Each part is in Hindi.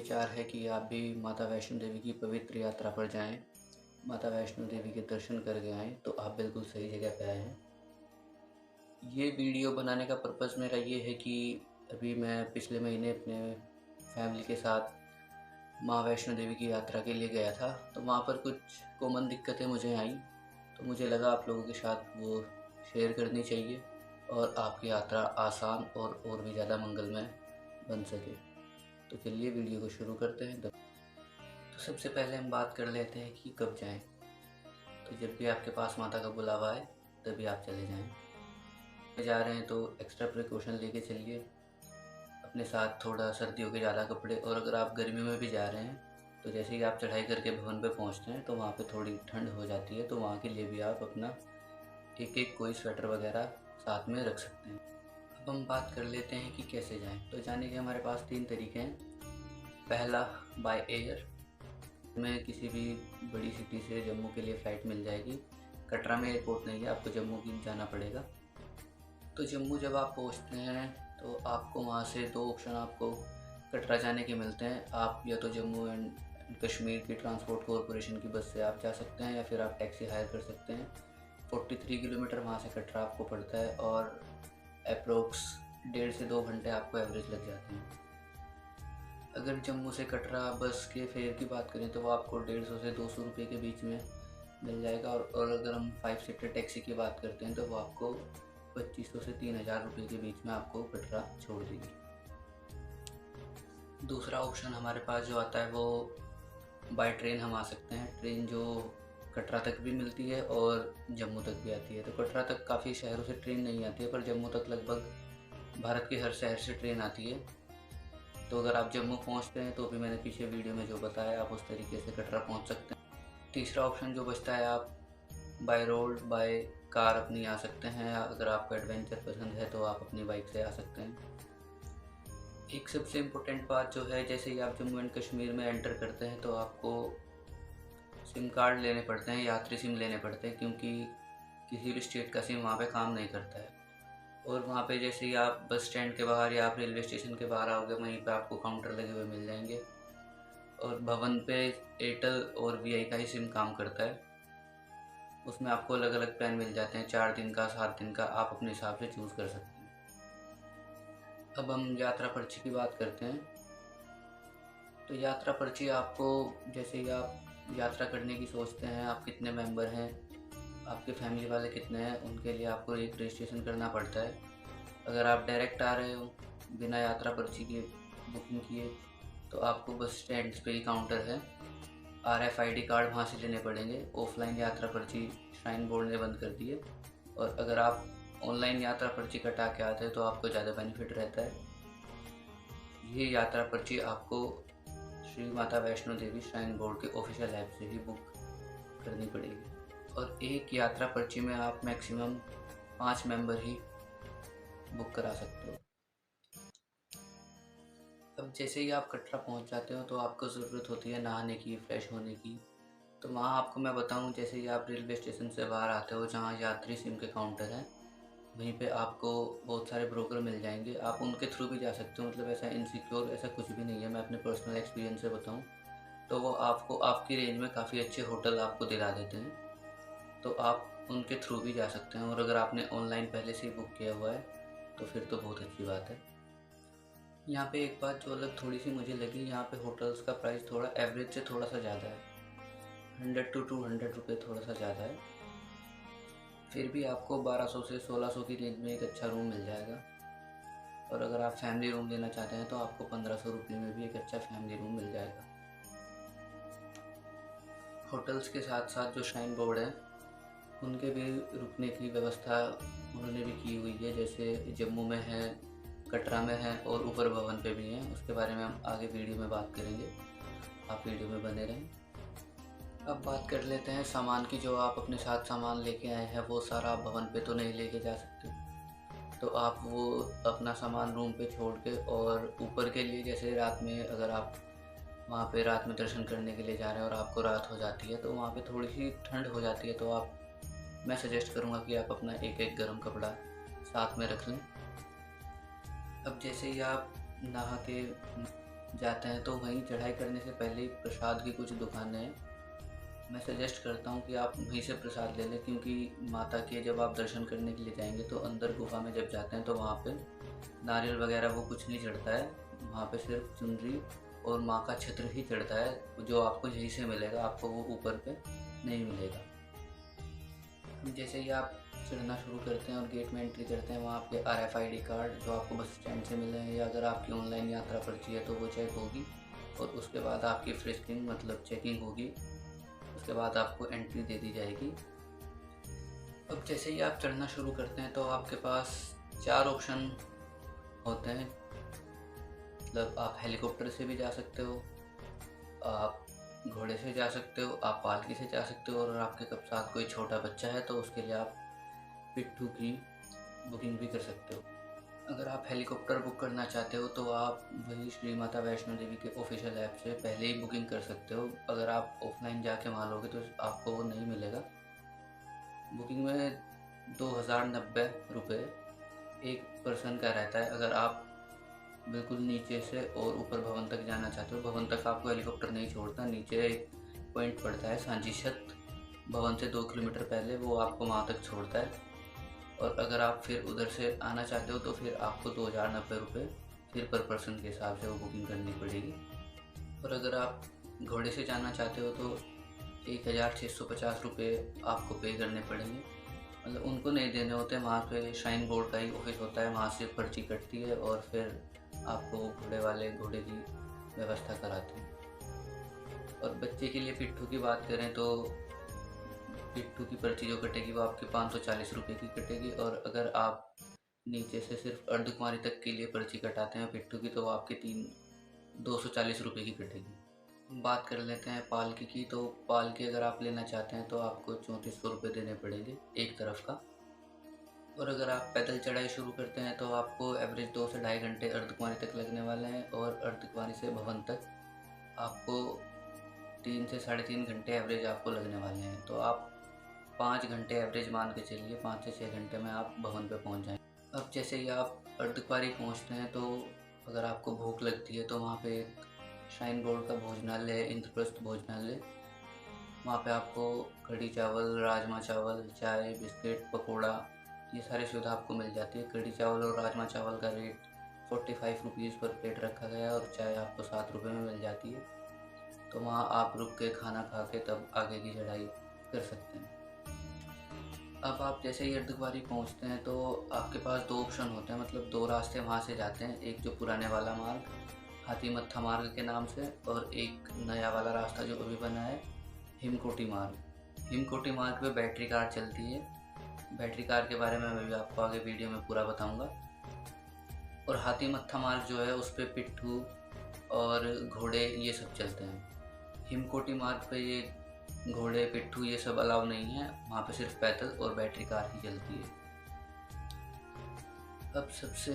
विचार है कि आप भी माता वैष्णो देवी की पवित्र यात्रा पर जाएं, माता वैष्णो देवी के दर्शन करके आएँ, तो आप बिल्कुल सही जगह पे आए हैं। ये वीडियो बनाने का पर्पस मेरा ये है कि अभी मैं पिछले महीने अपने फैमिली के साथ माँ वैष्णो देवी की यात्रा के लिए गया था, तो वहाँ पर कुछ कॉमन दिक्कतें मुझे आईं, तो मुझे लगा आप लोगों के साथ वो शेयर करनी चाहिए और आपकी यात्रा आसान और भी ज़्यादा मंगलमय बन सके। तो चलिए वीडियो को शुरू करते हैं। तो सबसे पहले हम बात कर लेते हैं कि कब जाएं। तो जब भी आपके पास माता का बुलावा आए तभी आप चले जाएं। जा रहे हैं तो एक्स्ट्रा प्रिकॉशन लेके चलिए, अपने साथ थोड़ा सर्दियों के ज़्यादा कपड़े, और अगर आप गर्मियों में भी जा रहे हैं तो जैसे ही आप चढ़ाई करके भवन पे पहुंचते हैं तो वहाँ पे थोड़ी ठंड हो जाती है, तो वहाँ के लिए भी आप अपना एक एक कोई स्वेटर वगैरह साथ में रख सकते हैं। अब हम बात कर लेते हैं कि कैसे जाएं। तो जाने के हमारे पास 3 तरीके हैं। पहला, बाय एयर में किसी भी बड़ी सिटी से जम्मू के लिए फ़्लाइट मिल जाएगी। कटरा में एयरपोर्ट नहीं है, आपको जम्मू की जाना पड़ेगा। तो जम्मू जब आप पहुंचते हैं तो आपको वहां से 2 ऑप्शन आपको कटरा जाने के मिलते हैं। आप या तो जम्मू एंड कश्मीर की ट्रांसपोर्ट कॉरपोरेशन की बस से आप जा सकते हैं, या फिर आप टैक्सी हायर कर सकते हैं। 43 किलोमीटर वहाँ से कटरा आपको पड़ता है और अप्रोक्स 1.5 से 2 घंटे आपको एवरेज लग जाते हैं। अगर जम्मू से कटरा बस के फेयर की बात करें तो वो आपको 150 से 200 रुपये के बीच में मिल जाएगा, और अगर हम 5 सीटर टैक्सी की बात करते हैं तो वो आपको 2500 से 3000 रुपये के बीच में आपको कटरा छोड़ देगी। दूसरा ऑप्शन हमारे पास जो आता है वो बाय ट्रेन हम आ सकते हैं। ट्रेन जो कटरा तक भी मिलती है और जम्मू तक भी आती है। तो कटरा तक काफ़ी शहरों से ट्रेन नहीं आती है, पर जम्मू तक लगभग भारत के हर शहर से ट्रेन आती है। तो अगर आप जम्मू पहुंचते हैं तो भी मैंने पीछे वीडियो में जो बताया आप उस तरीके से कटरा पहुंच सकते हैं। तीसरा ऑप्शन जो बचता है, आप बाय रोड बाय कार अपनी आ सकते हैं। अगर आपको एडवेंचर पसंद है तो आप अपनी बाइक से आ सकते हैं। एक सबसे इम्पोर्टेंट बात जो है, जैसे ही आप जम्मू एंड कश्मीर में एंटर करते हैं तो आपको सिम कार्ड लेने पड़ते हैं, यात्री सिम लेने पड़ते हैं, क्योंकि किसी भी स्टेट का सिम वहाँ पे काम नहीं करता है। और वहाँ पे जैसे ही आप बस स्टैंड के बाहर या आप रेलवे स्टेशन के बाहर आओगे, वहीं पे आपको काउंटर लगे हुए मिल जाएंगे, और भवन पे एयरटेल और वीआई का ही सिम काम करता है। उसमें आपको अलग अलग प्लान मिल जाते हैं, 4 दिन का, 7 दिन का, आप अपने हिसाब से चूज़ कर सकते हैं। अब हम यात्रा पर्ची की बात करते हैं। तो यात्रा पर्ची आपको, जैसे ही आप यात्रा करने की सोचते हैं, आप कितने मेंबर हैं, आपके फैमिली वाले कितने हैं, उनके लिए आपको एक रजिस्ट्रेशन करना पड़ता है। अगर आप डायरेक्ट आ रहे हो बिना यात्रा पर्ची के बुकिंग किए, तो आपको बस स्टैंड पे ही काउंटर है, RFID कार्ड वहाँ से लेने पड़ेंगे। ऑफलाइन यात्रा पर्ची श्राइन बोर्ड ने बंद कर दी है, और अगर आप ऑनलाइन यात्रा पर्ची कटा के आते हैं तो आपको ज़्यादा बेनिफिट रहता है। ये यात्रा पर्ची आपको श्री माता वैष्णो देवी श्राइन बोर्ड के ऑफिशियल ऐप से ही बुक करनी पड़ेगी, और एक यात्रा पर्ची में आप मैक्सिमम 5 मेंबर ही बुक करा सकते हो। अब जैसे ही आप कटरा पहुंच जाते हो तो आपको ज़रूरत होती है नहाने की, फ्रेश होने की। तो वहाँ आपको मैं बताऊँ, जैसे ही आप रेलवे स्टेशन से बाहर आते हो, जहाँ यात्री सिम के काउंटर हैं, वहीं पे आपको बहुत सारे ब्रोकर मिल जाएंगे। आप उनके थ्रू भी जा सकते हो, मतलब ऐसा इनसिक्योर ऐसा कुछ भी नहीं है। मैं अपने पर्सनल एक्सपीरियंस से बताऊँ तो वो आपको आपकी रेंज में काफ़ी अच्छे होटल आपको दिला देते हैं, तो आप उनके थ्रू भी जा सकते हैं। और अगर आपने ऑनलाइन पहले से ही बुक किया हुआ है तो फिर तो बहुत अच्छी बात है। यहाँ पे एक बात जो अलग थोड़ी सी मुझे लगी, यहाँ पे होटल्स का प्राइस थोड़ा एवरेज से थोड़ा सा ज़्यादा है, 100 to 200 रुपये थोड़ा सा ज़्यादा है। फिर भी आपको 1200 से 1600 की रेंज में एक अच्छा रूम मिल जाएगा, और अगर आप फैमिली रूम लेना चाहते हैं तो आपको 1500 रुपये में भी एक अच्छा फैमिली रूम मिल जाएगा। होटल्स के साथ साथ जो श्राइन बोर्ड है उनके भी रुकने की व्यवस्था उन्होंने भी की हुई है, जैसे जम्मू में है, कटरा में है, और ऊपर भवन पे भी हैं। उसके बारे में हम आगे वीडियो में बात करेंगे, आप वीडियो में बने रहें। अब बात कर लेते हैं सामान की। जो आप अपने साथ सामान लेके आए हैं वो सारा आप भवन पे तो नहीं लेके जा सकते, तो आप वो अपना सामान रूम पे छोड़ के, और ऊपर के लिए जैसे रात में अगर आप वहाँ पे रात में दर्शन करने के लिए जा रहे हैं और आपको रात हो जाती है तो वहाँ पे थोड़ी सी ठंड हो जाती है, तो मैं सजेस्ट करूँगा कि आप अपना एक एक गर्म कपड़ा साथ में रख लें। अब जैसे ही आप नहा के जाते हैं तो वहीं चढ़ाई करने से पहले ही प्रसाद की कुछ दुकानें हैं। मैं सजेस्ट करता हूँ कि आप वहीं से प्रसाद ले लें, क्योंकि माता के जब आप दर्शन करने के लिए जाएंगे तो अंदर गुफा में जब जाते हैं तो वहाँ पे नारियल वगैरह वो कुछ नहीं चढ़ता है। वहाँ पे सिर्फ चुनरी और माँ का छत्र ही चढ़ता है, जो आपको यहीं से मिलेगा, आपको वो ऊपर पे नहीं मिलेगा। जैसे ही आप चढ़ना शुरू करते हैं और गेट में एंट्री करते हैं, वहाँ आपके RFID कार्ड जो आपको बस स्टैंड से मिले हैं, या अगर आपकी ऑनलाइन यात्रा पर्ची है तो वो चेक होगी, और उसके बाद आपकी फ्रिस्किंग मतलब चेकिंग होगी। उसके बाद आपको एंट्री दे दी जाएगी। अब जैसे ही आप चढ़ना शुरू करते हैं तो आपके पास 4 ऑप्शन होते हैं। मतलब आप हेलीकॉप्टर से भी जा सकते हो, आप घोड़े से जा सकते हो, आप पालकी से जा सकते हो, और आपके साथ कोई छोटा बच्चा है तो उसके लिए आप पिट्ठू की बुकिंग भी कर सकते हो। अगर आप हेलीकॉप्टर बुक करना चाहते हो तो आप वही श्री माता वैष्णो देवी के ऑफिशियल ऐप से पहले ही बुकिंग कर सकते हो। अगर आप ऑफलाइन जाके वहाँ लोगे तो आपको वो नहीं मिलेगा। बुकिंग में 2090 एक पर्सन का रहता है। अगर आप बिल्कुल नीचे से और ऊपर भवन तक जाना चाहते हो, भवन तक आपको हेलीकॉप्टर नहीं छोड़ता, नीचे एक पॉइंट पड़ता है सांझी छत, भवन से 2 किलोमीटर पहले, वो आपको वहाँ तक छोड़ता है। और अगर आप फिर उधर से आना चाहते हो तो फिर आपको 2090 फिर पर पर्सन के हिसाब से वो बुकिंग करनी पड़ेगी। और अगर आप घोड़े से जाना चाहते हो तो 1650 आपको पे करने पड़ेंगे। मतलब उनको नहीं देने होते, वहाँ पे श्राइन बोर्ड का ही ऑफिस होता है, वहाँ से पर्ची कटती है और फिर आपको घोड़े वाले घोड़े की व्यवस्था कराते हैं। और बच्चे के लिए पिट्ठू की बात करें तो पिट्ठू की पर्ची जो कटेगी वो आपके 540 की कटेगी। और अगर आप नीचे से सिर्फ अर्धकुमारी तक के लिए पर्ची कटाते हैं पिट्ठू की, तो वो आपके 240 की कटेगी। बात कर लेते हैं पालकी की। तो पालकी अगर आप लेना चाहते हैं तो आपको 3400 देने पड़ेंगे एक तरफ का। और अगर आप पैदल चढ़ाई शुरू करते हैं तो आपको एवरेज 2 से ढाई घंटे अर्धकुमारी तक लगने वाले हैं, और अर्धकुमारी से भवन तक आपको 3 से 3.5 घंटे एवरेज आपको लगने वाले हैं। तो आप 5 घंटे एवरेज मान के चलिए, 5 से 6 घंटे में आप भवन पे पहुंच जाएंगे। अब जैसे ही आप अर्धकुमारी पहुंचते हैं तो अगर आपको भूख लगती है तो वहाँ पे एक श्राइन बोर्ड का भोजनालय, इंद्रप्रस्थ भोजनालय, वहाँ पे आपको कढ़ी चावल, राजमा चावल, चाय, बिस्किट, पकौड़ा, ये सारी सुविधा आपको मिल जाती है। कढ़ी चावल और राजमा चावल का रेट 45 पर प्लेट रखा गया है, और चाय आपको 7 में मिल जाती है। तो वहाँ आप रुक के खाना खा के तब आगे की चढ़ाई कर सकते हैं। अब आप जैसे ही अर्धकुमारी पहुँचते हैं तो आपके पास 2 ऑप्शन होते हैं, मतलब 2 रास्ते वहाँ से जाते हैं। एक जो पुराने वाला मार्ग, हाथी मत्था मार्ग के नाम से, और एक नया वाला रास्ता जो अभी बना है, हिमकोटी मार्ग। हिमकोटी मार्ग पे बैटरी कार चलती है। बैटरी कार के बारे में मैं भी आपको आगे वीडियो में पूरा बताऊंगा। और हाथी मत्था मार्ग जो है उस पर पिट्ठू और घोड़े ये सब चलते हैं। हिमकोटी मार्ग पे ये घोड़े, पिट्ठू ये सब अलाउ नहीं है, वहाँ पे सिर्फ पैदल और बैटरी कार ही चलती है। अब सबसे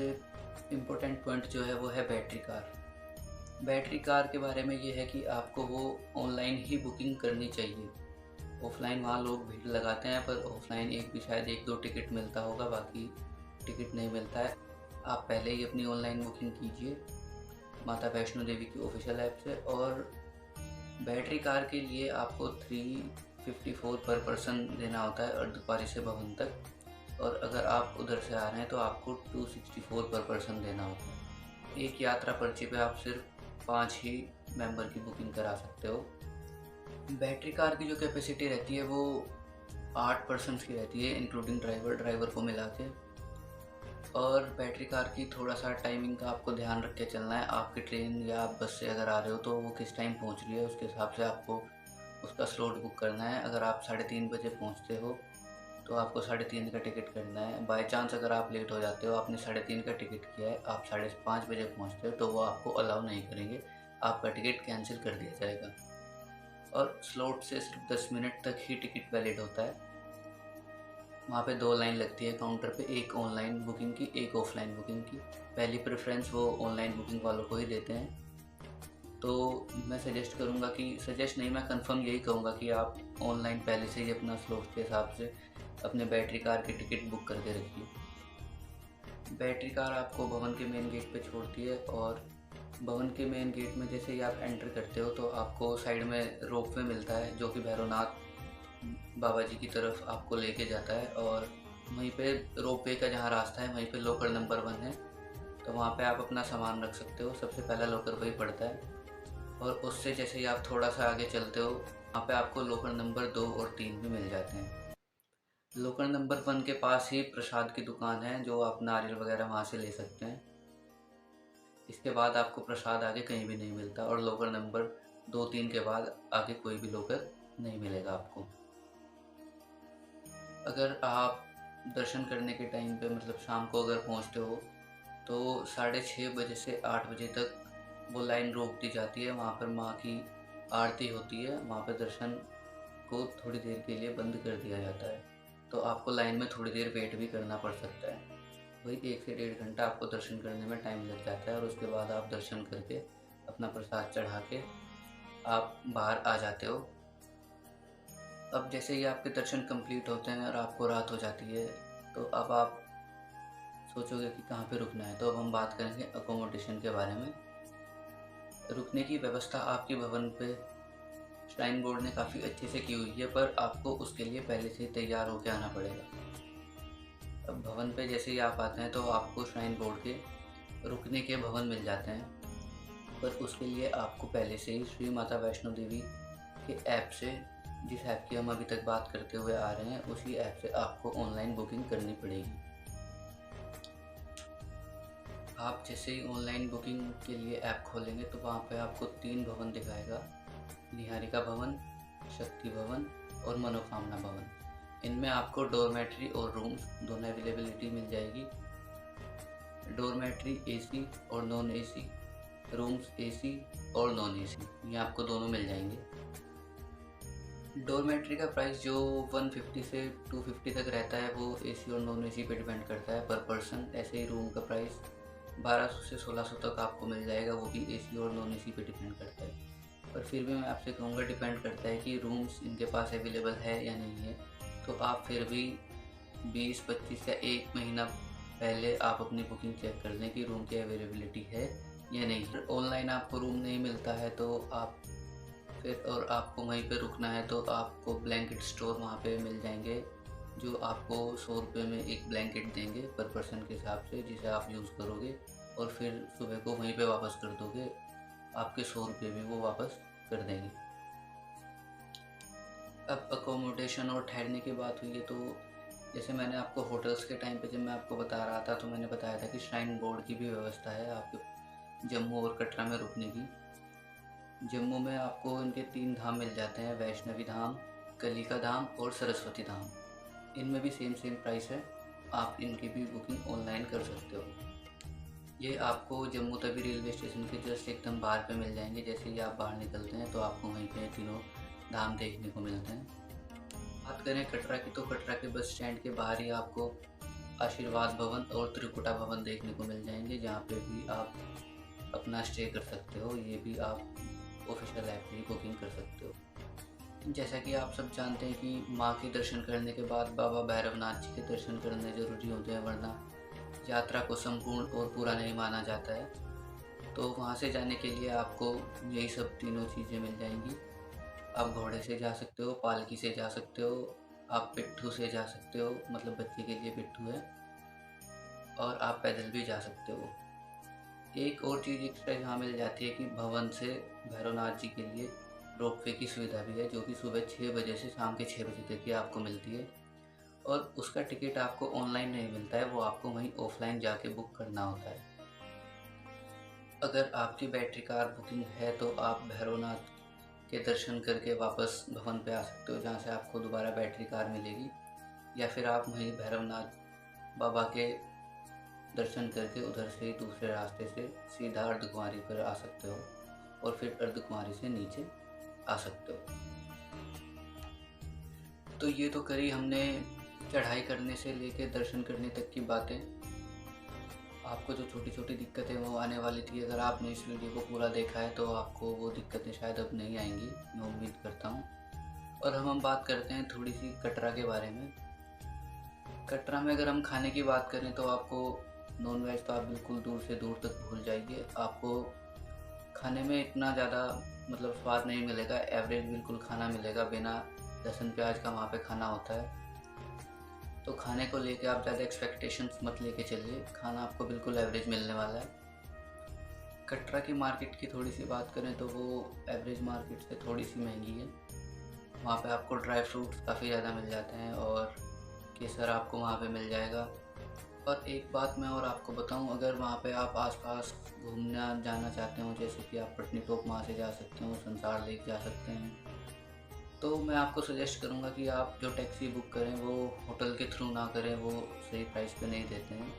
इम्पोर्टेंट पॉइंट जो है वो है बैटरी कार। बैटरी कार के बारे में ये है कि आपको वो ऑनलाइन ही बुकिंग करनी चाहिए। ऑफलाइन वहाँ लोग भीड़ लगाते हैं, पर ऑफलाइन एक भी शायद 1-2 टिकट मिलता होगा, बाकी टिकट नहीं मिलता है। आप पहले ही अपनी ऑनलाइन बुकिंग कीजिए माता वैष्णो देवी की ऑफिशियल ऐप से। और बैटरी कार के लिए आपको 354 पर पर्सन देना होता है अर्धकुमारी से भवन तक, और अगर आप उधर से आ रहे हैं तो आपको 264 पर पर्सन देना होता है। एक यात्रा पर्ची पे आप सिर्फ 5 ही मेंबर की बुकिंग करा सकते हो। बैटरी कार की जो कैपेसिटी रहती है वो 8 पर्सन्स की रहती है, इंक्लूडिंग ड्राइवर को मिला के। और बैटरी कार की थोड़ा सा टाइमिंग का आपको ध्यान रख के चलना है। आपकी ट्रेन या आप बस से अगर आ रहे हो तो वो किस टाइम पहुंच रही है, उसके हिसाब से आपको उसका स्लॉट बुक करना है। अगर आप 3:30 बजे पहुंचते हो तो आपको 3:30 का टिकट करना है। बाय चांस अगर आप लेट हो जाते हो, आपने 3:30 का टिकट किया है, आप 5:30 बजे पहुँचते हो, तो वो आपको अलाउ नहीं करेंगे, आपका टिकट कैंसिल कर दिया जाएगा। और स्लॉट से सिर्फ 10 मिनट तक ही टिकट वैलिड होता है। वहाँ पे 2 लाइन लगती है काउंटर पे, एक ऑनलाइन बुकिंग की, एक ऑफलाइन बुकिंग की। पहली प्रेफरेंस वो ऑनलाइन बुकिंग वालों को ही देते हैं। तो मैं सजेस्ट करूँगा कि, सजेस्ट नहीं, मैं कंफर्म यही कहूँगा कि आप ऑनलाइन पहले से ही अपना स्लॉट के हिसाब से अपने बैटरी कार की टिकट बुक करके रखिए। बैटरी कार आपको भवन के मेन गेट पे छोड़ती है, और भवन के मेन गेट में जैसे ही आप एंटर करते हो तो आपको साइड में रोपवे मिलता है जो कि भैरवनाथ बाबा जी की तरफ आपको लेके जाता है। और वहीं पे रोपवे का जहाँ रास्ता है वहीं पे लॉकर नंबर 1 है, तो वहाँ पे आप अपना सामान रख सकते हो। सबसे पहला लॉकर वही पड़ता है। और उससे जैसे ही आप थोड़ा सा आगे चलते हो वहाँ पे आपको लॉकर नंबर 2 और 3 भी मिल जाते हैं। लॉकर नंबर 1 के पास ही प्रसाद की दुकान है जो आप नारियल वगैरह वहाँ से ले सकते हैं। इसके बाद आपको प्रसाद आगे कहीं भी नहीं मिलता, और लॉकर नंबर 2-3 के बाद आगे कोई भी लॉकर नहीं मिलेगा आपको। अगर आप दर्शन करने के टाइम पे मतलब शाम को अगर पहुंचते हो तो 6:30 बजे से 8 बजे तक वो लाइन रोक दी जाती है। वहाँ पर माँ की आरती होती है, वहाँ पर दर्शन को थोड़ी देर के लिए बंद कर दिया जाता है, तो आपको लाइन में थोड़ी देर वेट भी करना पड़ सकता है। वही 1 से 1.5 घंटा आपको दर्शन करने में टाइम लग जाता है, और उसके बाद आप दर्शन करके अपना प्रसाद चढ़ा के आप बाहर आ जाते हो। अब जैसे ही आपके दर्शन कंप्लीट होते हैं और आपको रात हो जाती है तो अब आप सोचोगे कि कहाँ पे रुकना है, तो अब हम बात करेंगे अकोमोडेशन के बारे में। रुकने की व्यवस्था आपके भवन पे श्राइन बोर्ड ने काफ़ी अच्छे से की हुई है, पर आपको उसके लिए पहले से ही तैयार होकर आना पड़ेगा। अब भवन पे जैसे ही आप आते हैं तो आपको श्राइन बोर्ड के रुकने के भवन मिल जाते हैं, पर उसके लिए आपको पहले से ही श्री माता वैष्णो देवी के ऐप से, जिस ऐप की हम अभी तक बात करते हुए आ रहे हैं, उसी ऐप से आपको ऑनलाइन बुकिंग करनी पड़ेगी। आप जैसे ही ऑनलाइन बुकिंग के लिए ऐप खोलेंगे तो वहाँ पे आपको 3 भवन दिखाएगा: निहारिका भवन, शक्ति भवन और मनोकामना भवन। इनमें आपको डोरमेट्री और रूम्स दोनों अवेलेबिलिटी मिल जाएगी। डोरमेट्री एसी और नॉन एसी, रूम्स एसी और नॉन एसी, ये आपको दोनों मिल जाएंगे। डोरमेट्री का प्राइस जो 150 से 250 तक रहता है वो एसी और नॉन एसी पे डिपेंड करता है पर पर्सन। ऐसे ही रूम का प्राइस 1200 से 1600 तक आपको मिल जाएगा, वो भी एसी और नॉन एसी पे डिपेंड करता है। पर फिर भी मैं आपसे कहूँगा, डिपेंड करता है कि रूम्स इनके पास अवेलेबल है या नहीं है। तो आप फिर भी 20-25 या 1 महीना पहले आप अपनी बुकिंग चेक कर लें कि रूम की अवेलेबिलिटी है या नहीं। ऑनलाइन आपको रूम नहीं मिलता है तो आप फिर, और आपको वहीं पे रुकना है, तो आपको ब्लैंकेट स्टोर वहाँ पे मिल जाएंगे जो आपको 100 रुपये में एक ब्लैंकेट देंगे पर पर्सन के हिसाब से, जिसे आप यूज़ करोगे और फिर सुबह को वहीं पे वापस कर दोगे, आपके 100 रुपये भी वो वापस कर देंगे। अब अकोमोडेशन और ठहरने की बात हुई है तो जैसे मैंने आपको होटल्स के टाइम पे जब मैं आपको बता रहा था तो मैंने बताया था कि श्राइन बोर्ड की भी व्यवस्था है आपके जम्मू और कटरा में रुकने की। जम्मू में आपको इनके 3 धाम मिल जाते हैं: वैष्णवी धाम, कलिका धाम और सरस्वती धाम। इनमें भी सेम प्राइस है, आप इनकी भी बुकिंग ऑनलाइन कर सकते हो। ये आपको जम्मू तवी रेलवे स्टेशन के जस्ट एकदम बाहर पे मिल जाएंगे। जैसे ही आप बाहर निकलते हैं तो आपको वहीं पे तीनों धाम देखने को मिलते हैं। बात करें कटरा की तो कटरा के बस स्टैंड के बाहर ही आपको आशीर्वाद भवन और त्रिकुटा भवन देखने को मिल जाएंगे, जहाँ पे भी आप अपना स्टे कर सकते हो। ये भी आप ऑफिशियल ऐप से ही बुकिंग कर सकते हो। जैसा कि आप सब जानते हैं कि माँ के दर्शन करने के बाद बाबा भैरवनाथ जी के दर्शन करने ज़रूरी होते हैं, वरना यात्रा को संपूर्ण और पूरा नहीं माना जाता है। तो वहाँ से जाने के लिए आपको यही सब तीनों चीज़ें मिल जाएंगी। आप घोड़े से जा सकते हो, पालकी से जा सकते हो, आप पिट्ठू से जा सकते हो, मतलब बच्चे के लिए पिट्ठू है, और आप पैदल भी जा सकते हो। एक और चीज़ एक्स्ट्रा यहाँ मिल जाती है कि भवन से भैरवनाथ जी के लिए रोपवे की सुविधा भी है, जो कि सुबह 6 बजे से शाम के 6 बजे तक की आपको मिलती है, और उसका टिकट आपको ऑनलाइन नहीं मिलता है, वो आपको वहीं ऑफलाइन जाके बुक करना होता है। अगर आपकी बैटरी कार बुकिंग है तो आप भैरवनाथ के दर्शन करके वापस भवन पे आ सकते हो, जहाँ से आपको दोबारा बैटरी कार मिलेगी, या फिर आप वहीं भैरवनाथ बाबा के दर्शन करके उधर से ही दूसरे रास्ते से सीधा अर्धकुंवारी पर आ सकते हो, और फिर अर्धकुंवारी से नीचे आ सकते हो। तो ये तो करी हमने चढ़ाई करने से लेके दर्शन करने तक की बातें। आपको जो छोटी छोटी दिक्कतें वो आने वाली थी, अगर आपने इस वीडियो को पूरा देखा है तो आपको वो दिक्कतें शायद अब नहीं आएंगी, मैं उम्मीद करता हूँ। और हम बात करते हैं थोड़ी सी कटरा के बारे में। कटरा में अगर हम खाने की बात करें तो आपको नॉन वेज तो आप बिल्कुल दूर से दूर तक भूल जाइए। आपको खाने में इतना ज़्यादा मतलब स्वाद नहीं मिलेगा, एवरेज बिल्कुल खाना मिलेगा, बिना लहसुन प्याज का वहाँ पे खाना होता है। तो खाने को लेके आप ज़्यादा एक्सपेक्टेशंस मत लेके चलिए, खाना आपको बिल्कुल एवरेज मिलने वाला है। कटरा की मार्केट की थोड़ी सी बात करें तो वो एवरेज मार्केट से थोड़ी सी महंगी है। वहाँ पे आपको ड्राई फ्रूट्स काफ़ी ज़्यादा मिल जाते हैं और केसर आपको वहाँ पे मिल जाएगा। और एक बात मैं और आपको बताऊँ, अगर वहाँ पे आप आसपास घूमना जाना चाहते हो, जैसे कि आप पटनी टॉप वहाँ से जा सकते हो, संसार लेक जा सकते हैं, तो मैं आपको सजेस्ट करूँगा कि आप जो टैक्सी बुक करें वो होटल के थ्रू ना करें, वो सही प्राइस पे नहीं देते हैं।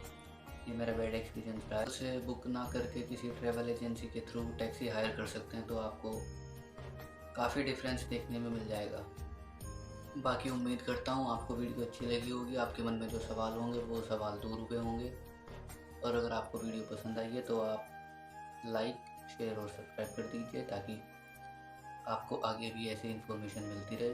ये मेरा बैड एक्सपीरियंस रहा है। उसे बुक ना करके किसी ट्रैवल एजेंसी के थ्रू टैक्सी हायर कर सकते हैं, तो आपको काफ़ी डिफरेंस देखने में मिल जाएगा। बाकी उम्मीद करता हूँ आपको वीडियो अच्छी लगी होगी, आपके मन में जो सवाल होंगे वो सवाल दूर हुए होंगे। और अगर आपको वीडियो पसंद आई है तो आप लाइक, शेयर और सब्सक्राइब कर दीजिए, ताकि आपको आगे भी ऐसी इन्फॉर्मेशन मिलती रहे।